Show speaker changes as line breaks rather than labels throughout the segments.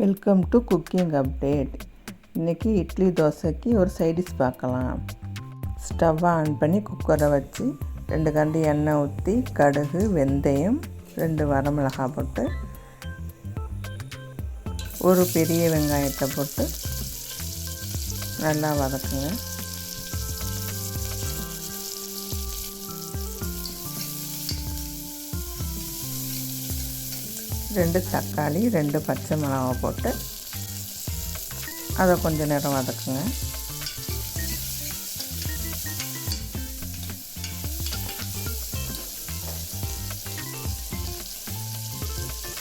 Welcome to cooking update. இன்றைக்கி இட்லி தோசைக்கு ஒரு சைடிஷ் பார்க்கலாம். ஸ்டவ்வை ஆன் பண்ணி குக்கரை வச்சு 2 கரண்டி எண்ணெய் ஊற்றி கடுகு, வெந்தயம், 2 வரமிளகாய் போட்டு ஒரு பெரிய வெங்காயத்தை போட்டு நல்லா வதக்குங்க. ரெண்டு தக்காளி, 2 பச்சை மிளகாய் போட்டு அதை கொஞ்சம் நேரம் வதக்குங்க.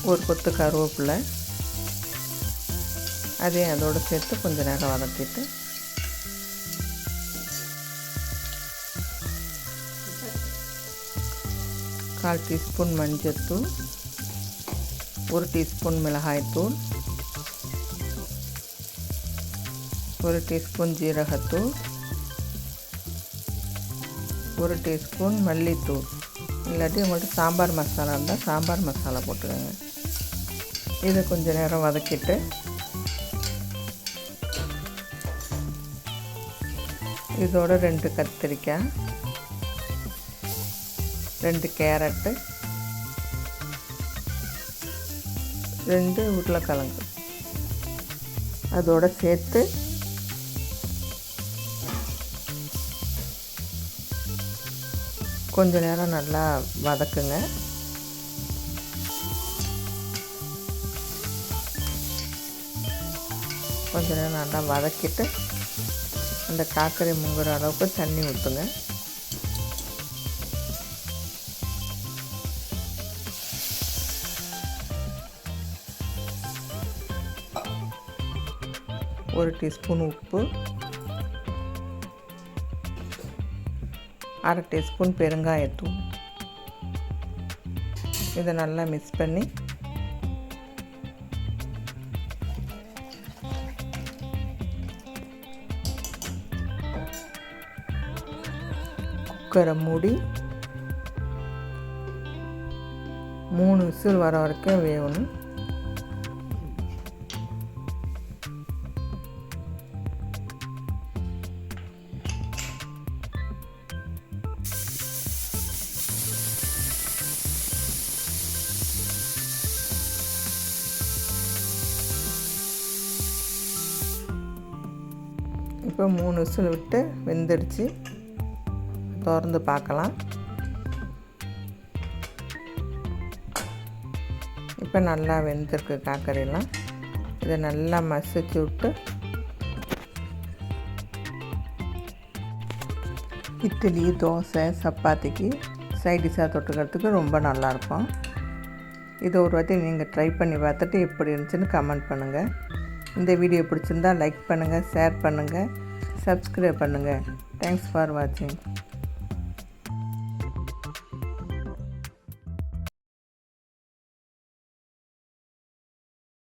ஒரு கொத்து கருவேப்பிலை அதையும் அதோடு சேர்த்து கொஞ்சம் நேரம் வதக்கிட்டு கால் டீஸ்பூன் மஞ்சள்தூள், 1 டீஸ்பூன் மிளகாய்த்தூள், 1 டீஸ்பூன் ஜீரகத்தூள், 1 டீஸ்பூன் மல்லித்தூள். இல்லாட்டி உங்கள்கிட்ட சாம்பார் மசாலா இருந்தால் சாம்பார் மசாலா போட்டுக்கோங்க. இதை கொஞ்சம் நேரம் வதக்கிட்டு இதோட 2 கத்திரிக்காய், 2 கேரட்டு, 2 உருளைக்கிழங்கு அதோடு சேர்த்து கொஞ்ச நேரம் நல்லா வதக்குங்க. கொஞ்ச நேரம் நல்லா வதக்கிட்டு அந்த காக்கரை முங்குற அளவுக்கு தண்ணி ஊற்றுங்க. ஒரு டீஸ்பூன் உப்பு, 1/2 டீஸ்பூன் பெருங்காயத்தூள். இதை நல்லா மிக்ஸ் பண்ணி குக்கரை மூடி 3 விசில் வர வரைக்கும் வேகணும். இப்போ 3 விசில் விட்டு வெந்துடுச்சு. திறந்து பார்க்கலாம். இப்போ நல்லா வெந்திருக்கு காக்கரையெல்லாம். இதை நல்லா மசிச்சு விட்டு இட்லி, தோசை, சப்பாத்திக்கு சைடிஷாக தொட்டுக்கிறதுக்கு ரொம்ப நல்லாயிருக்கும். இதை ஒரு வாட்டி நீங்கள் ட்ரை பண்ணி பார்த்துட்டு எப்படி இருந்துச்சுன்னு கமெண்ட் பண்ணுங்கள். இந்த வீடியோ பிடிச்சிருந்தால் லைக் பண்ணுங்கள், ஷேர் பண்ணுங்கள், சப்ஸ்கிரைப் பண்ணுங்கள். தேங்க்ஸ் ஃபார் வாட்சிங்.